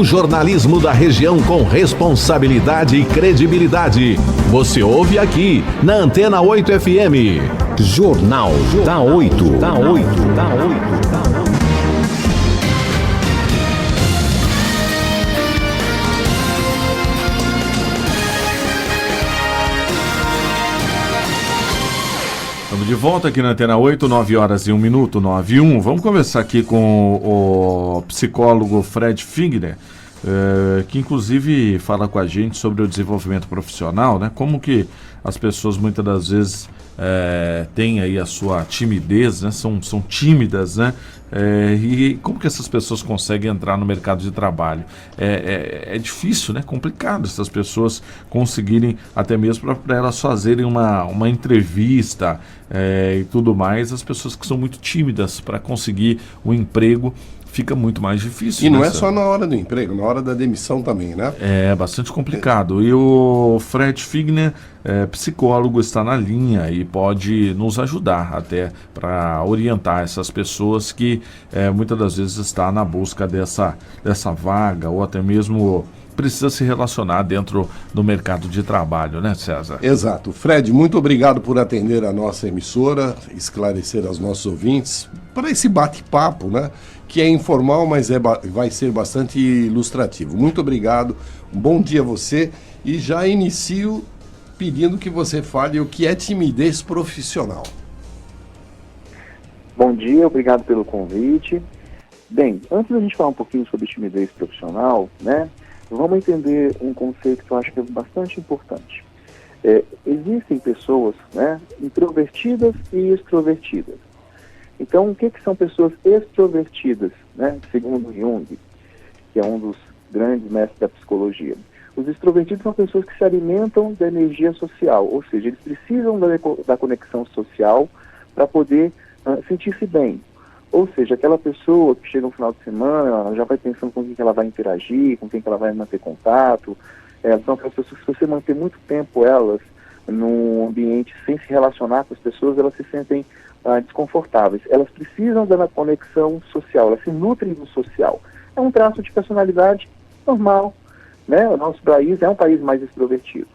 O jornalismo da região com responsabilidade e credibilidade. Você ouve aqui, na Antena 8 FM. Jornal da 8. Estamos de volta aqui na Antena 8, 9 horas e 1 minuto, 9 e 1. Vamos conversar aqui com o psicólogo Fred Figner, que inclusive fala com a gente sobre o desenvolvimento profissional, né? Como que as pessoas muitas das vezes têm aí a sua timidez, né? São tímidas, né? E como que essas pessoas conseguem entrar no mercado de trabalho? É difícil, né? Complicado essas pessoas conseguirem, até mesmo para elas fazerem uma entrevista e tudo mais. As pessoas que são muito tímidas para conseguir um emprego, fica muito mais difícil. E não é só na hora do emprego, na hora da demissão também, né? É bastante complicado. E o Fred Figner, psicólogo, está na linha e pode nos ajudar até para orientar essas pessoas que muitas das vezes está na busca dessa vaga ou até mesmo precisa se relacionar dentro do mercado de trabalho, né, César? Exato. Fred, muito obrigado por atender a nossa emissora, esclarecer aos nossos ouvintes para esse bate-papo, né? Que é informal, mas vai ser bastante ilustrativo. Muito obrigado, um bom dia a você e já inicio pedindo que você fale o que é timidez profissional. Bom dia, obrigado pelo convite. Bem, antes da gente falar um pouquinho sobre timidez profissional, né, vamos entender um conceito que eu acho que é bastante importante. Existem pessoas, né, introvertidas e extrovertidas. Então, o que são pessoas extrovertidas, né? Segundo Jung, que é um dos grandes mestres da psicologia. Os extrovertidos são pessoas que se alimentam da energia social, ou seja, eles precisam da conexão social para poder sentir-se bem. Ou seja, aquela pessoa que chega no final de semana, ela já vai pensando com quem que ela vai interagir, com quem que ela vai manter contato. São aquelas pessoas que, se você manter muito tempo elas num ambiente sem se relacionar com as pessoas, elas se sentem desconfortáveis. Elas precisam da conexão social, elas se nutrem do social. É um traço de personalidade normal, né? O nosso país é um país mais extrovertido.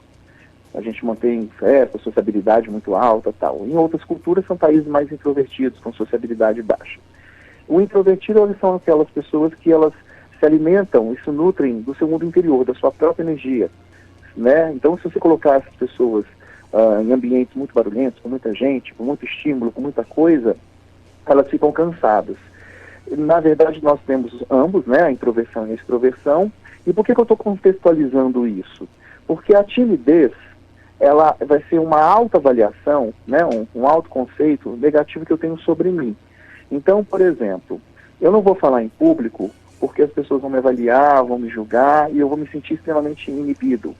A gente mantém festa, sociabilidade muito alta, tal. Em outras culturas são países mais introvertidos, com sociabilidade baixa. O introvertido, eles são aquelas pessoas que elas se alimentam e se nutrem do seu mundo interior, da sua própria energia, né? Então, se você colocar essas pessoas em ambientes muito barulhentos, com muita gente, com muito estímulo, com muita coisa, elas ficam cansadas. Na verdade, nós temos ambos, né, a introversão e a extroversão. E por que eu estou contextualizando isso? Porque a timidez, ela vai ser uma autoavaliação, né, um autoconceito negativo que eu tenho sobre mim. Então, por exemplo, eu não vou falar em público porque as pessoas vão me avaliar, vão me julgar e eu vou me sentir extremamente inibido.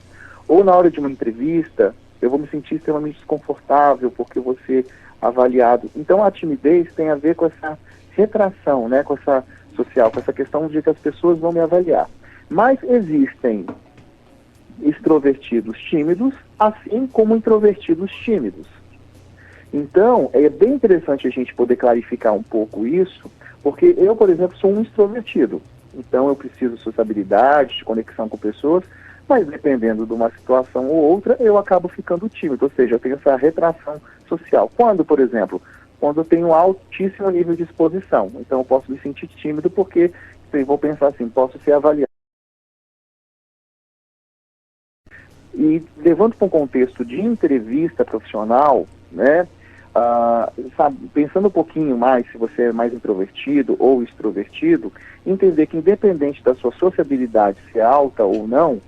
Ou na hora de uma entrevista, eu vou me sentir extremamente desconfortável porque eu vou ser avaliado. Então a timidez tem a ver com essa retração, né, com essa social, com essa questão de que as pessoas vão me avaliar. Mas existem extrovertidos tímidos, assim como introvertidos tímidos. Então, é bem interessante a gente poder clarificar um pouco isso, porque eu, por exemplo, sou um extrovertido. Então eu preciso de sociabilidade, de conexão com pessoas, mas dependendo de uma situação ou outra, eu acabo ficando tímido, ou seja, eu tenho essa retração social. Quando, por exemplo, quando eu tenho altíssimo nível de exposição, então eu posso me sentir tímido porque, vou pensar assim, posso ser avaliado. E levando para um contexto de entrevista profissional, né, pensando um pouquinho mais se você é mais introvertido ou extrovertido, entender que independente da sua sociabilidade ser alta ou não,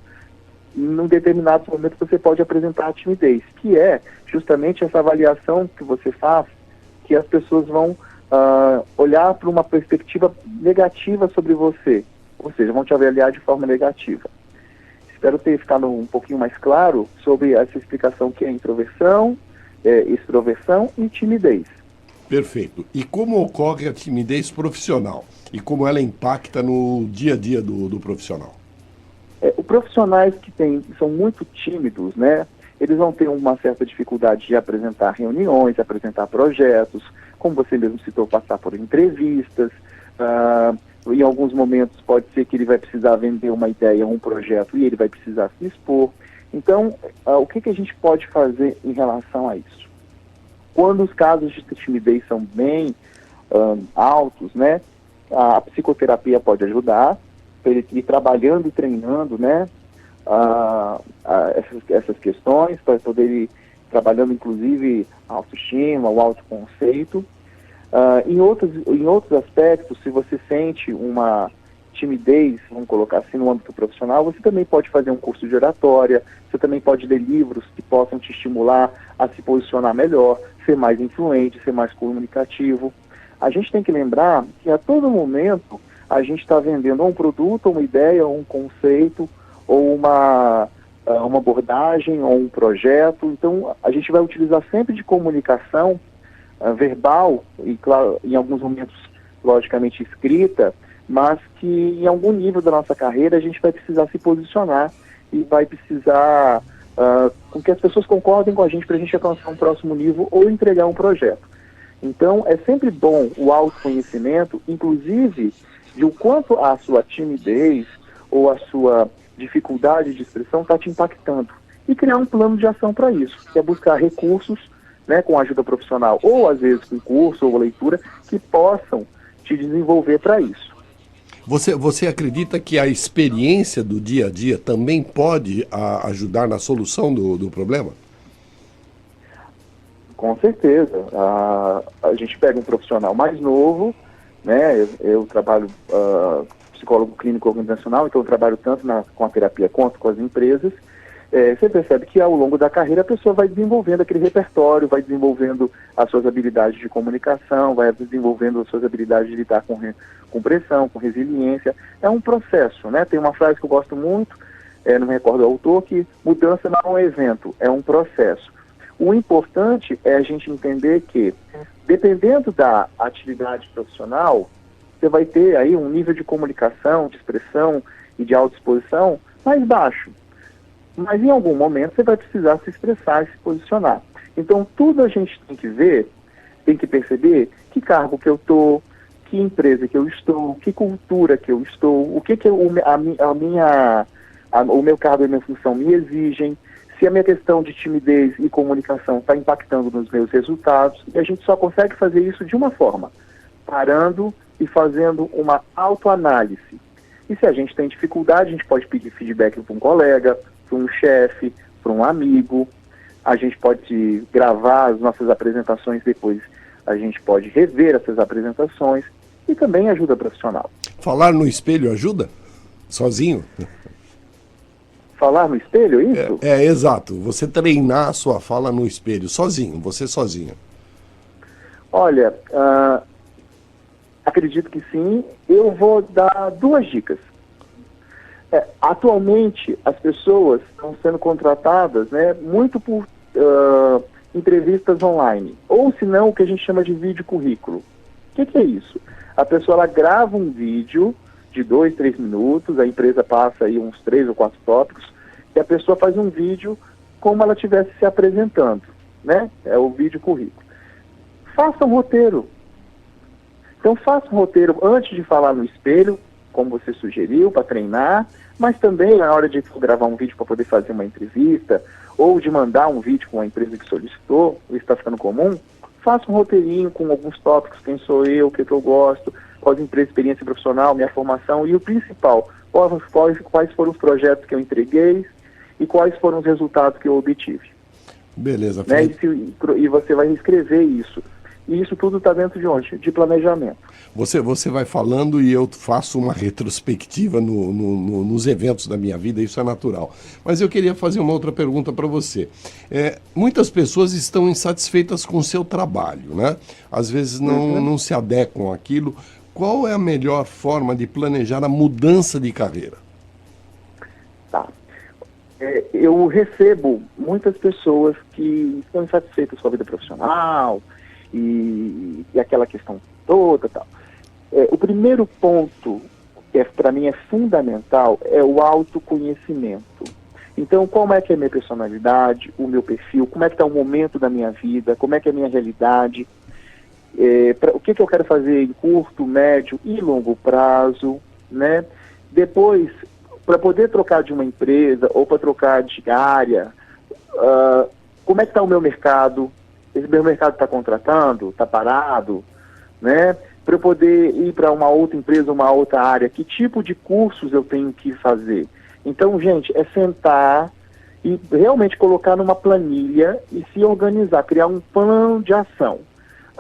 num determinado momento você pode apresentar a timidez, que é justamente essa avaliação que você faz, que as pessoas vão olhar para uma perspectiva negativa sobre você, ou seja, vão te avaliar de forma negativa. Espero ter ficado um pouquinho mais claro sobre essa explicação que é introversão, extroversão e timidez. Perfeito. E como ocorre a timidez profissional? E como ela impacta no dia a dia do profissional? Os profissionais que são muito tímidos, né, eles vão ter uma certa dificuldade de apresentar reuniões, apresentar projetos, como você mesmo citou, passar por entrevistas, em alguns momentos pode ser que ele vai precisar vender uma ideia, um projeto, e ele vai precisar se expor. Então, o que a gente pode fazer em relação a isso? Quando os casos de timidez são bem altos, né, a psicoterapia pode ajudar, para ele ir trabalhando e treinando, né, essas questões, para poder ir trabalhando, inclusive, a autoestima, o autoconceito. Em outros aspectos, se você sente uma timidez, vamos colocar assim, no âmbito profissional, você também pode fazer um curso de oratória, você também pode ler livros que possam te estimular a se posicionar melhor, ser mais influente, ser mais comunicativo. A gente tem que lembrar que a todo momento a gente está vendendo um produto, ou uma ideia, ou um conceito, ou uma abordagem, ou um projeto. Então, a gente vai utilizar sempre de comunicação verbal e, claro, em alguns momentos, logicamente, escrita, mas que em algum nível da nossa carreira a gente vai precisar se posicionar e vai precisar com que as pessoas concordem com a gente para a gente alcançar um próximo nível ou entregar um projeto. Então, é sempre bom o autoconhecimento, inclusive, de o quanto a sua timidez ou a sua dificuldade de expressão está te impactando. E criar um plano de ação para isso, que é buscar recursos, né, com ajuda profissional, ou às vezes com curso ou leitura, que possam te desenvolver para isso. Você acredita que a experiência do dia a dia também pode ajudar na solução do problema? Com certeza. A gente pega um profissional mais novo, né? Eu trabalho psicólogo clínico organizacional, então eu trabalho tanto com a terapia quanto com as empresas. Você percebe que ao longo da carreira a pessoa vai desenvolvendo aquele repertório, vai desenvolvendo as suas habilidades de comunicação, vai desenvolvendo as suas habilidades de lidar com pressão, com resiliência. É um processo, né? Tem uma frase que eu gosto muito, não me recordo o autor, que mudança não é um evento, é um processo. O importante é a gente entender que, dependendo da atividade profissional, você vai ter aí um nível de comunicação, de expressão e de autoexposição mais baixo. Mas em algum momento você vai precisar se expressar e se posicionar. Então tudo a gente tem que ver, tem que perceber que cargo que eu estou, que empresa que eu estou, que cultura que eu estou, o que o meu cargo e a minha função me exigem, se a minha questão de timidez e comunicação está impactando nos meus resultados. E a gente só consegue fazer isso de uma forma, parando e fazendo uma autoanálise. E se a gente tem dificuldade, a gente pode pedir feedback para um colega, para um chefe, para um amigo. A gente pode gravar as nossas apresentações, depois a gente pode rever essas apresentações, e também ajuda profissional. Falar no espelho ajuda? Sozinho? Falar no espelho, é isso? Exato. Você treinar a sua fala no espelho, sozinho, você sozinho. Olha, acredito que sim. Eu vou dar 2 dicas. Atualmente, as pessoas estão sendo contratadas, né, muito por entrevistas online, ou se não, o que a gente chama de vídeo currículo. O que é isso? A pessoa ela grava um vídeo de 2, 3 minutos, a empresa passa aí uns 3 ou 4 tópicos, e a pessoa faz um vídeo como ela estivesse se apresentando, né? É o vídeo currículo. Faça um roteiro. Então faça um roteiro antes de falar no espelho, como você sugeriu, para treinar, mas também na hora de gravar um vídeo para poder fazer uma entrevista, ou de mandar um vídeo com a empresa que solicitou, isso está ficando comum, faça um roteirinho com alguns tópicos, quem sou eu, o que eu gosto, qual a empresa, experiência profissional, minha formação, e o principal, quais foram os projetos que eu entreguei e quais foram os resultados que eu obtive. Beleza, né? E você vai escrever isso. E isso tudo está dentro de onde? De planejamento. Você vai falando e eu faço uma retrospectiva nos eventos da minha vida, isso é natural. Mas eu queria fazer uma outra pergunta para você. Muitas pessoas estão insatisfeitas com o seu trabalho, né? Às vezes não se adequam àquilo. Qual é a melhor forma de planejar a mudança de carreira? Tá. Eu recebo muitas pessoas que estão insatisfeitas com a vida profissional e aquela questão toda e tal. O primeiro ponto, que para mim é fundamental, é o autoconhecimento. Então, como é que é a minha personalidade, o meu perfil, como é que está o momento da minha vida, como é que é a minha realidade. o que eu quero fazer em curto, médio e longo prazo, né? Depois, para poder trocar de uma empresa ou para trocar de área, como é que está o meu mercado? Esse meu mercado está contratando? Está parado? Né? Para eu poder ir para uma outra empresa, uma outra área, que tipo de cursos eu tenho que fazer? Então, gente, é sentar e realmente colocar numa planilha e se organizar, criar um plano de ação.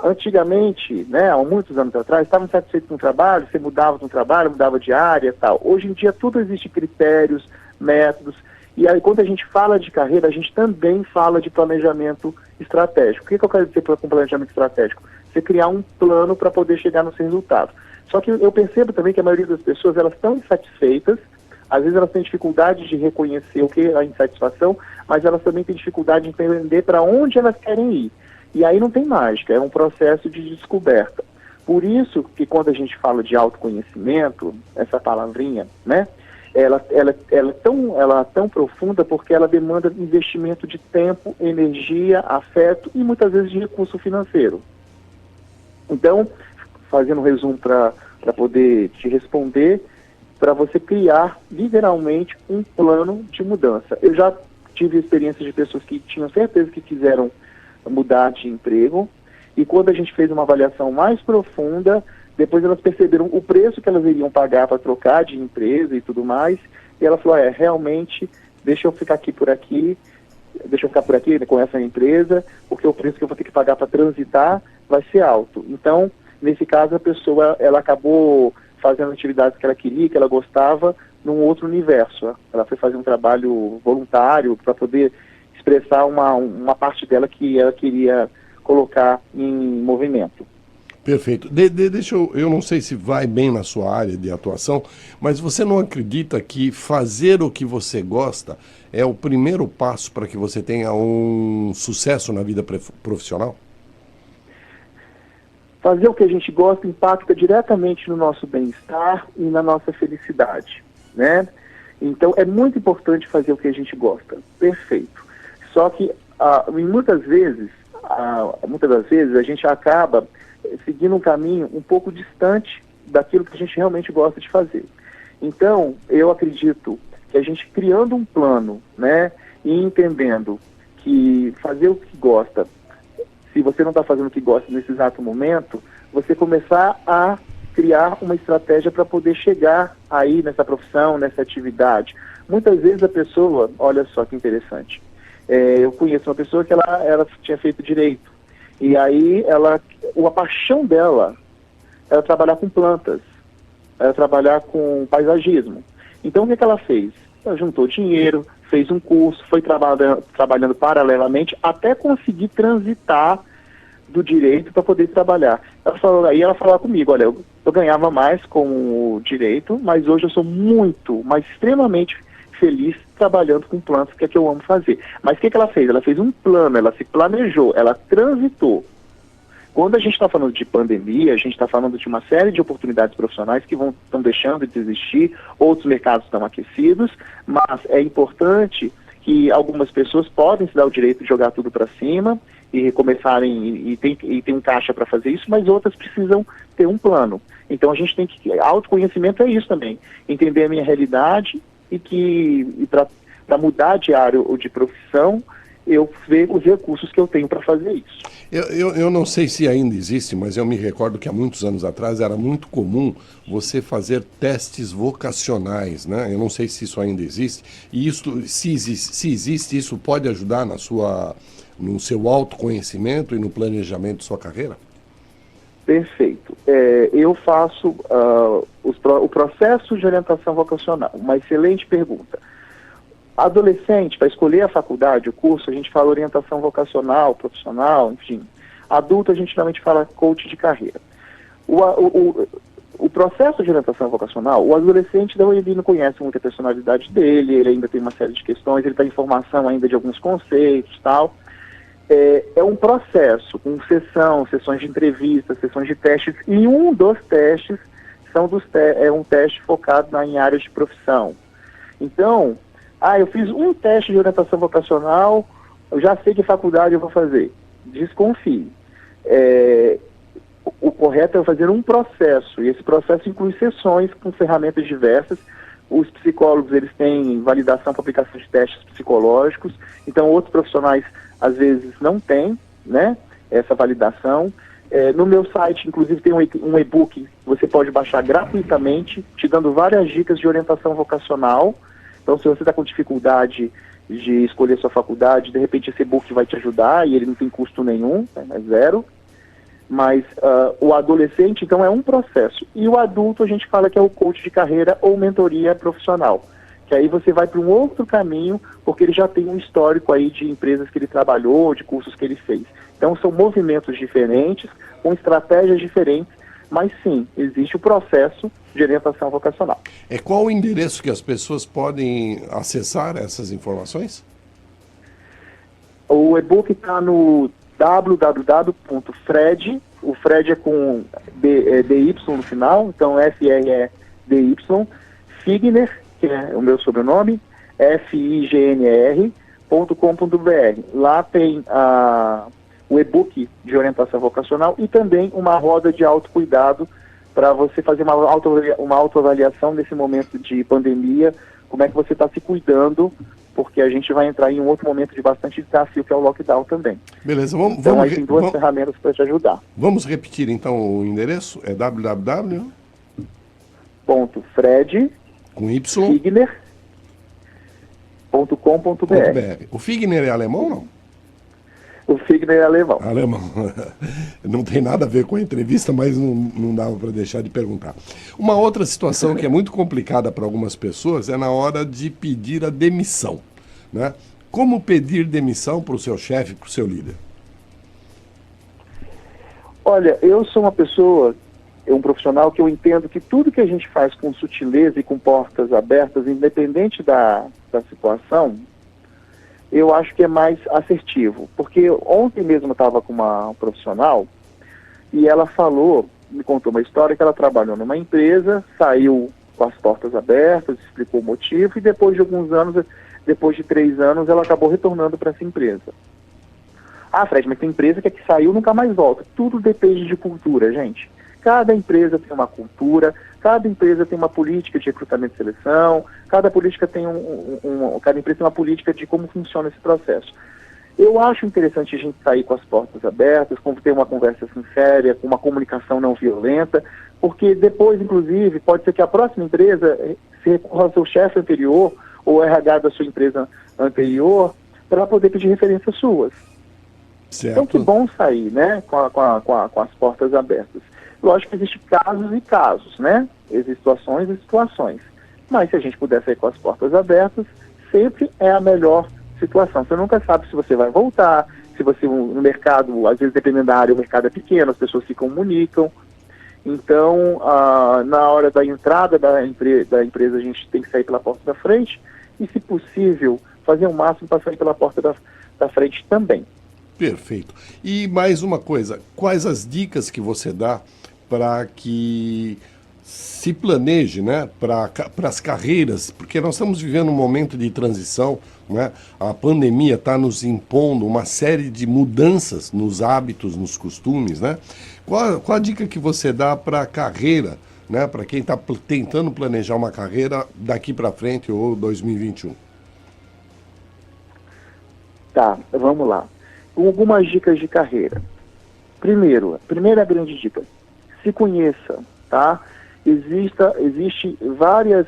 Antigamente, né, há muitos anos atrás, estava insatisfeito com o trabalho, você mudava de um trabalho, mudava de área e tal. Hoje em dia tudo existe critérios, métodos, e aí quando a gente fala de carreira, a gente também fala de planejamento estratégico. O que eu quero dizer com planejamento estratégico? Você criar um plano para poder chegar nos resultados. Só que eu percebo também que a maioria das pessoas, elas estão insatisfeitas, às vezes elas têm dificuldade de reconhecer o que é a insatisfação, mas elas também têm dificuldade de entender para onde elas querem ir. E aí não tem mágica, é um processo de descoberta. Por isso que quando a gente fala de autoconhecimento, essa palavrinha, né, ela é tão profunda porque ela demanda investimento de tempo, energia, afeto e muitas vezes de recurso financeiro. Então, fazendo um resumo para poder te responder, para você criar literalmente um plano de mudança. Eu já tive experiências de pessoas que tinham certeza que quiseram mudar de emprego, e quando a gente fez uma avaliação mais profunda, depois elas perceberam o preço que elas iriam pagar para trocar de empresa e tudo mais, e ela falou, realmente, deixa eu ficar por aqui, né, com essa empresa, porque o preço que eu vou ter que pagar para transitar vai ser alto. Então, nesse caso, a pessoa, ela acabou fazendo atividades que ela queria, que ela gostava, num outro universo. Ela foi fazer um trabalho voluntário para poder expressar uma parte dela que ela queria colocar em movimento. Perfeito. Deixa eu não sei se vai bem na sua área de atuação, mas você não acredita que fazer o que você gosta é o primeiro passo para que você tenha um sucesso na vida profissional? Fazer o que a gente gosta impacta diretamente no nosso bem-estar e na nossa felicidade, né? Então, é muito importante fazer o que a gente gosta. Perfeito. Só que, muitas das vezes, a gente acaba seguindo um caminho um pouco distante daquilo que a gente realmente gosta de fazer. Então, eu acredito que a gente criando um plano, né, e entendendo que fazer o que gosta, se você não está fazendo o que gosta nesse exato momento, você começar a criar uma estratégia para poder chegar aí nessa profissão, nessa atividade. Muitas vezes a pessoa, olha só que interessante, eu conheço uma pessoa que ela tinha feito direito, e aí a paixão dela era trabalhar com plantas, era trabalhar com paisagismo. Então o que ela fez? Ela juntou dinheiro, fez um curso, foi trabalhando paralelamente até conseguir transitar do direito para poder trabalhar. Ela falava comigo, olha, eu ganhava mais com o direito, mas hoje eu sou extremamente feliz trabalhando com plantas, que é que eu amo fazer. Mas o que ela fez? Ela fez um plano, ela se planejou, ela transitou. Quando a gente está falando de pandemia, a gente está falando de uma série de oportunidades profissionais que estão deixando de existir, outros mercados estão aquecidos, mas é importante que algumas pessoas podem se dar o direito de jogar tudo para cima e começarem, e tem um caixa para fazer isso, mas outras precisam ter um plano. Então a gente tem que, autoconhecimento é isso também, entender a minha realidade e para mudar de área ou de profissão, eu ver os recursos que eu tenho para fazer isso. Eu não sei se ainda existe, mas eu me recordo que há muitos anos atrás era muito comum você fazer testes vocacionais, né? Eu não sei se isso ainda existe. E isso, se existe, isso pode ajudar no seu autoconhecimento e no planejamento de sua carreira? Perfeito. Eu faço o processo de orientação vocacional. Uma excelente pergunta. Adolescente, para escolher a faculdade, o curso, a gente fala orientação vocacional, profissional, enfim. Adulto, a gente geralmente fala coach de carreira. O processo de orientação vocacional, o adolescente ele não conhece muito a personalidade dele, ele ainda tem uma série de questões, ele está em formação ainda de alguns conceitos e tal. É um processo, com sessões de entrevistas, sessões de testes, e um dos testes é um teste focado em áreas de profissão. Então, eu fiz um teste de orientação vocacional, eu já sei que faculdade eu vou fazer. Desconfie. o correto é fazer um processo, e esse processo inclui sessões com ferramentas diversas. Os psicólogos, eles têm validação para aplicação de testes psicológicos, então outros profissionais, às vezes, não têm, né, essa validação. No meu site, inclusive, tem um e-book que você pode baixar gratuitamente, te dando várias dicas de orientação vocacional. Então, se você está com dificuldade de escolher sua faculdade, de repente esse e-book vai te ajudar, e ele não tem custo nenhum, é zero. Mas o adolescente, então, é um processo. E o adulto, a gente fala que é o coach de carreira ou mentoria profissional. Que aí você vai para um outro caminho, porque ele já tem um histórico aí de empresas que ele trabalhou, de cursos que ele fez. Então, são movimentos diferentes, com estratégias diferentes, mas sim, existe o processo de orientação vocacional. Qual o endereço que as pessoas podem acessar essas informações? O e-book está no www.fred, o Fred é com DY no final, então FREDY, Figner, que é o meu sobrenome, FIGNR.com.br. Lá tem o e-book de orientação vocacional e também uma roda de autocuidado para você fazer uma autoavaliação nesse momento de pandemia, como é que você está se cuidando, porque a gente vai entrar em um outro momento de bastante desafio, que é o lockdown também. Beleza, então aí tem duas ferramentas para te ajudar. Vamos repetir então o endereço? É www.fred com Y Figner.com.br. O Figner é alemão ou não? O Figner é alemão. Alemão. Não tem nada a ver com a entrevista, mas não dava para deixar de perguntar. Uma outra situação que é muito complicada para algumas pessoas é na hora de pedir a demissão, né? Como pedir demissão para o seu chefe, para o seu líder? Olha, eu sou uma pessoa, um profissional que eu entendo que tudo que a gente faz com sutileza e com portas abertas, independente da situação, eu acho que é mais assertivo. Porque ontem mesmo eu estava com uma profissional e ela me contou uma história que ela trabalhou numa empresa, saiu com as portas abertas, explicou o motivo e depois de 3 anos, ela acabou retornando para essa empresa. Ah, Fred, mas tem empresa que saiu e nunca mais volta. Tudo depende de cultura, gente. Cada empresa tem uma cultura, cada empresa tem uma política de recrutamento e seleção, cada empresa tem uma política de como funciona esse processo. Eu acho interessante a gente sair com as portas abertas, ter uma conversa sincera, com uma comunicação não violenta, porque depois, inclusive, pode ser que a próxima empresa se recorra ao seu chefe anterior ou RH da sua empresa anterior para poder pedir referências suas. Certo. Então, que bom sair, né, com as portas abertas. Lógico que existem casos e casos, né? Existem situações e situações. Mas se a gente puder sair com as portas abertas, sempre é a melhor situação. Você nunca sabe se você vai voltar, se você no mercado, às vezes dependendo da área, o mercado é pequeno, as pessoas se comunicam. Então, na hora da entrada da empresa, a gente tem que sair pela porta da frente e, se possível, fazer o máximo para sair pela porta da frente também. Perfeito. E mais uma coisa, quais as dicas que você dá para que se planeje, né, para as carreiras, porque nós estamos vivendo um momento de transição, né? A pandemia está nos impondo uma série de mudanças nos hábitos, nos costumes, né? Qual a dica que você dá para a carreira, né, para quem está tentando planejar uma carreira daqui para frente ou 2021? Tá, vamos lá. Com algumas dicas de carreira. Primeira grande dica, se conheça, tá? Existe várias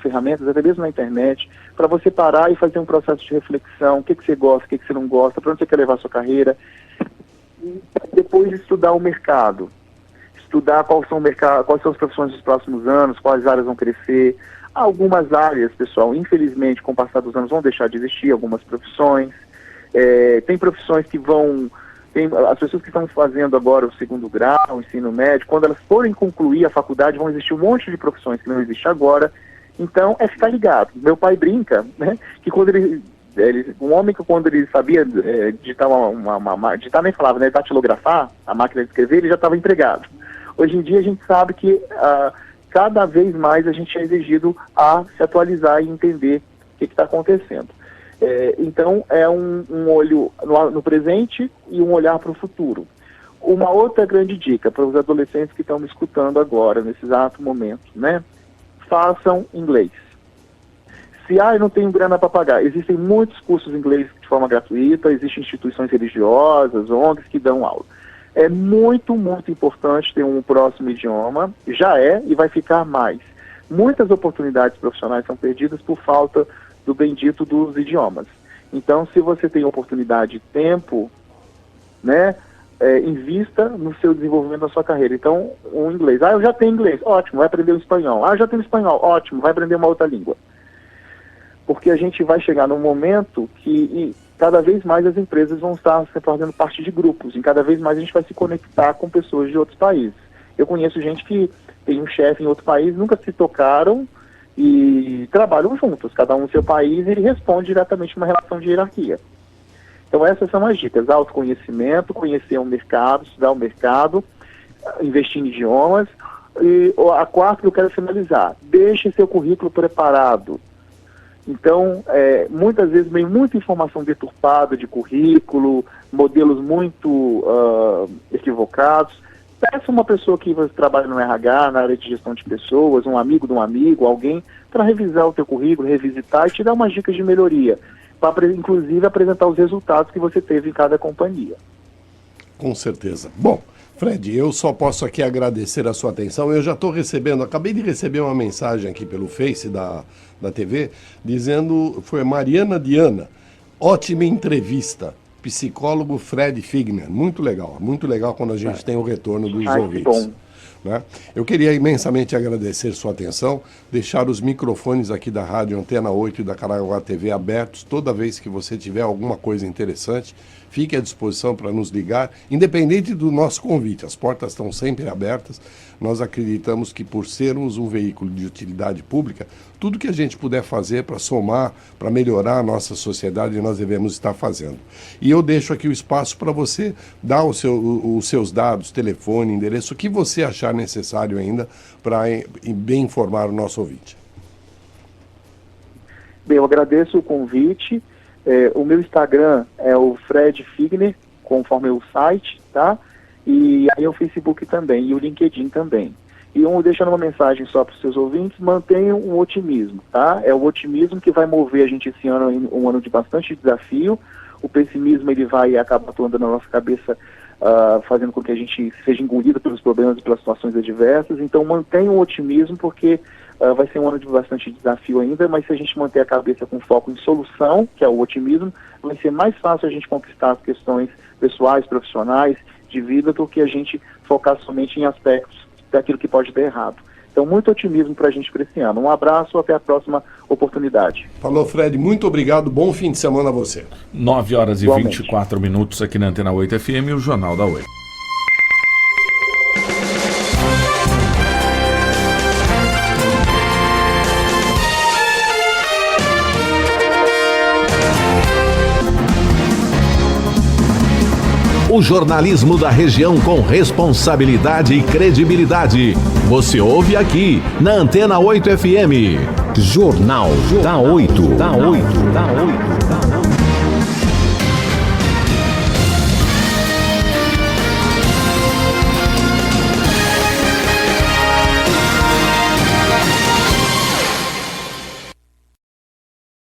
ferramentas, até mesmo na internet, para você parar e fazer um processo de reflexão, o que você gosta, o que você não gosta, para onde você quer levar a sua carreira, e depois estudar o mercado, estudar quais são as profissões dos próximos anos, quais áreas vão crescer. Algumas áreas, pessoal, infelizmente, com o passar dos anos, vão deixar de existir, algumas profissões. Tem profissões que as pessoas que estão fazendo agora o 2º grau, o ensino médio, quando elas forem concluir a faculdade, vão existir um monte de profissões que não existem agora. Então, ficar ligado. Meu pai brinca, né, que quando um homem que quando ele sabia digitar digitar nem falava, né, datilografar, a máquina de escrever, ele já estava empregado. Hoje em dia a gente sabe que cada vez mais a gente é exigido a se atualizar e entender o que está acontecendo. Então, é um olho no presente e um olhar para o futuro. uma outra grande dica para os adolescentes que estão me escutando agora, nesse exato momento, né? Façam inglês. Se eu não tenho grana para pagar, existem muitos cursos de inglês de forma gratuita, existem instituições religiosas, ONGs que dão aula. É muito, muito importante ter um próximo idioma, já é e vai ficar mais. Muitas oportunidades profissionais são perdidas por falta do bendito dos idiomas. Então, se você tem oportunidade e tempo, né, invista no seu desenvolvimento da sua carreira. Então, o inglês. Eu já tenho inglês, ótimo, vai aprender o espanhol. Eu já tenho espanhol, ótimo, vai aprender uma outra língua. Porque a gente vai chegar num momento que cada vez mais as empresas vão estar fazendo parte de grupos, e cada vez mais a gente vai se conectar com pessoas de outros países. Eu conheço gente que tem um chefe em outro país, nunca se tocaram e trabalham juntos, cada um no seu país, e ele responde diretamente uma relação de hierarquia. Então essas são as dicas: autoconhecimento, conhecer o mercado, estudar o mercado, investir em idiomas. E a quarta que eu quero finalizar: deixe seu currículo preparado. Então, muitas vezes vem muita informação deturpada de currículo, modelos muito equivocados. Peça uma pessoa que trabalha no RH, na área de gestão de pessoas, um amigo de um amigo, alguém, para revisar o teu currículo, revisitar e te dar umas dicas de melhoria, para inclusive apresentar os resultados que você teve em cada companhia. Com certeza. Bom, Fred, eu só posso aqui agradecer a sua atenção. Eu já estou acabei de receber uma mensagem aqui pelo Face da TV, dizendo, foi Mariana Diana, ótima entrevista, psicólogo Fred Figner, muito legal quando a gente tem o retorno dos ouvintes. Bom. Né? Eu queria imensamente agradecer sua atenção, deixar os microfones aqui da Rádio Antena 8 e da Caraguá TV abertos toda vez que você tiver alguma coisa interessante. Fique à disposição para nos ligar, independente do nosso convite. As portas estão sempre abertas. Nós acreditamos que, por sermos um veículo de utilidade pública, tudo que a gente puder fazer para somar, para melhorar a nossa sociedade, nós devemos estar fazendo. E eu deixo aqui o espaço para você dar os seus dados, telefone, endereço, o que você achar necessário ainda para bem informar o nosso ouvinte. Bem, eu agradeço o convite. O meu Instagram é o Fred Figner, conforme o site, tá? E aí o Facebook também, e o LinkedIn também. E deixando uma mensagem só para os seus ouvintes: mantenham o otimismo, tá? É o otimismo que vai mover a gente esse ano, um ano de bastante desafio. O pessimismo, ele vai acabar atuando na nossa cabeça, fazendo com que a gente seja engolido pelos problemas e pelas situações adversas. Então mantenham o otimismo, porque vai ser um ano de bastante desafio ainda, mas se a gente manter a cabeça com foco em solução, que é o otimismo, vai ser mais fácil a gente conquistar as questões pessoais, profissionais, de vida, do que a gente focar somente em aspectos daquilo que pode dar errado. Então, muito otimismo para a gente para esse ano. Um abraço, até a próxima oportunidade. Falou, Fred, muito obrigado, bom fim de semana a você. 9 horas e Igualmente. 24 minutos aqui na Antena 8 FM e o Jornal da 8. O jornalismo da região com responsabilidade e credibilidade. Você ouve aqui na Antena 8 FM. Jornal da 8.